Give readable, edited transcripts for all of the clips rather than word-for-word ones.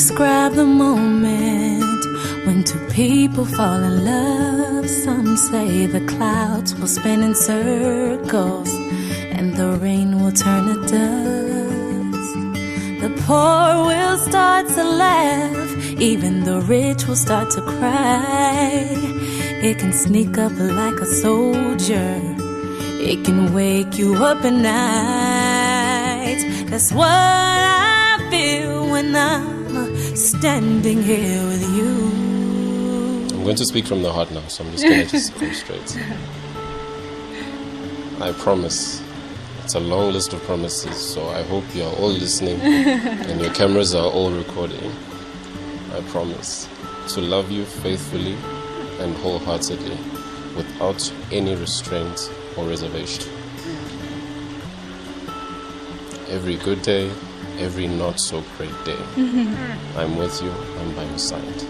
describe the moment when two people fall in love. Some say the clouds will spin in circles and the rain will turn to dust. The poor will start to laugh, even the rich will start to cry. It can sneak up like a soldier, it can wake you up at night. That's what I feel when I'm standing here with you. I'm going to speak from the heart now, so I'm just going to just go straight. I promise. It's a long list of promises, so I hope you are all listening and your cameras are all recording. I promise to love you faithfully and wholeheartedly, without any restraint or reservation. Every good day, every not so great day, I'm with you, I'm by your side.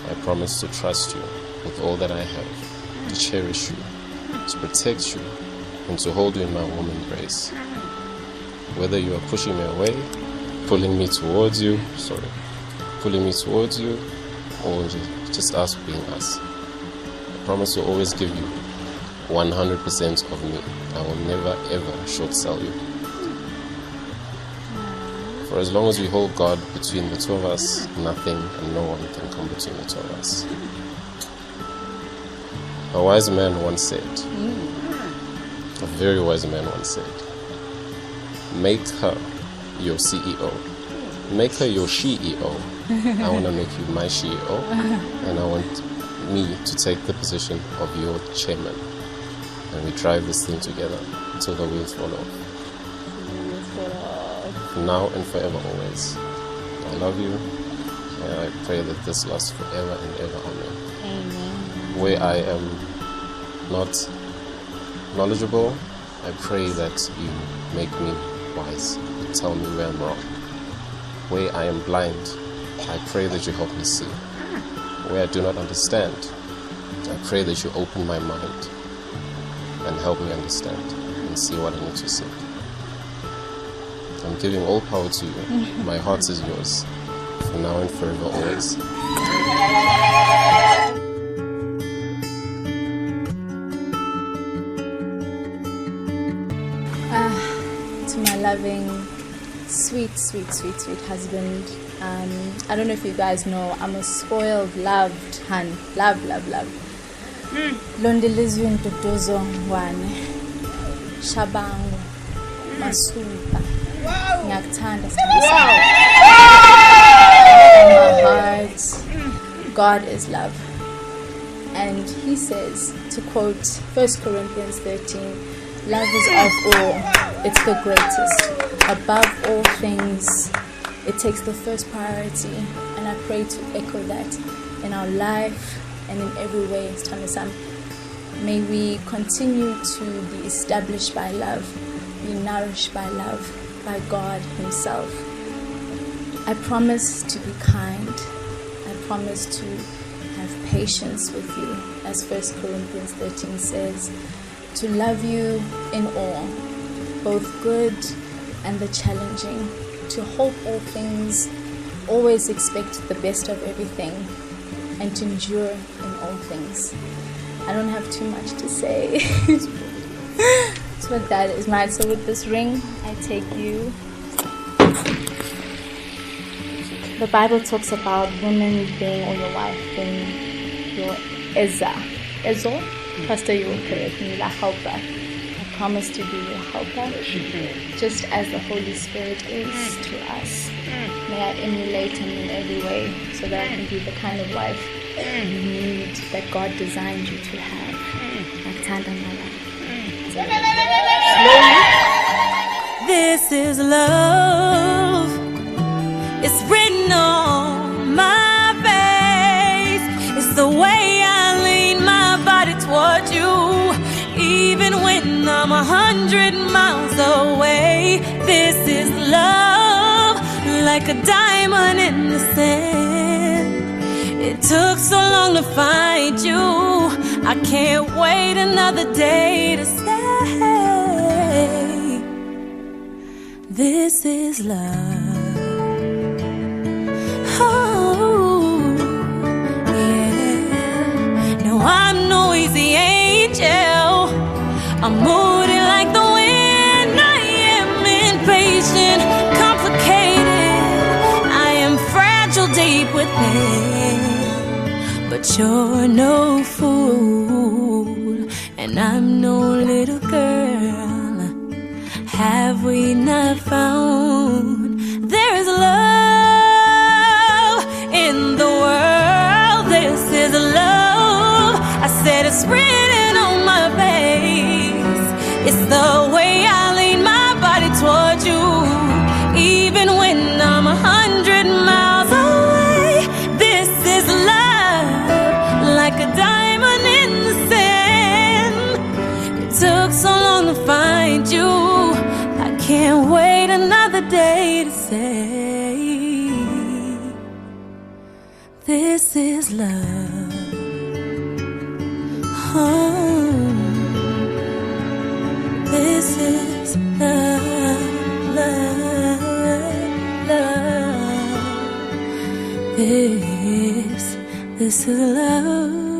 I promise to trust you with all that I have, to cherish you, to protect you, and to hold you in my warm embrace. Whether you are pushing me away, pulling me towards you, or just us being us. I promise to always give you 100% of me. I will never ever short sell you. For as long as we hold God between the two of us, nothing and no one can come between the two of us. A wise man once said, a very wise man once said, make her your CEO. Make her your CEO. I want to make you my CEO, and I want me to take the position of your chairman. And we drive this thing together until the wheels fall off. Now and forever always. I love you, and I pray that this lasts forever and ever. Amen. Amen. Where I am not knowledgeable, I pray that you make me wise. You tell me where I'm wrong. Where I am blind, I pray that you help me see. Where I do not understand, I pray that you open my mind and help me understand and see what I need to see. I'm giving all power to you. My heart is yours, for now and forever always. To my loving, sweet husband. I don't know if you guys know, I'm a spoiled, loved hun. Love. Londilizwi ntotozo ngwane. Shabangu. Masupa. Ngiyakuthanda in my heart, God is love. And he says, to quote 1 Corinthians 13, love is of all, it's the greatest. Above all things, it takes the first priority. And I pray to echo that in our life and in every way. May we continue to be established by love, be nourished by love, by God himself. I promise to be kind. I promise to have patience with you, as 1 Corinthians 13 says, to love you in all, both good and the challenging, to hope all things, always expect the best of everything, and to endure in all things. I don't have too much to say. So that is mine. So with this ring, I take you. The Bible talks about women being, or your wife being your Ezo. Pastor, you will correct me, la helper. I promise to be your helper, just as the Holy Spirit is to us. May I emulate him in every way, so that I can be the kind of wife you need, that God designed you to have. This is love. It's written on my face. It's the way I lean my body toward you, even when I'm 100 miles away. This is love, like a diamond in the sand. It took so long to find you. I can't wait another day to say, this is love. Oh, yeah. No, I'm no easy angel. I'm moody like the wind. I am impatient, complicated. I am fragile deep within. But you're no fool, and I'm no little girl. Have we not found there is love in the world? This is love. I said it's written on my face. It's the way I lean my body towards you, even when I'm 100 miles away. This is love, like a diamond in the sand. It took so long to find you. I can't wait another day to say this is love. Oh, this is love, love, love. This is love.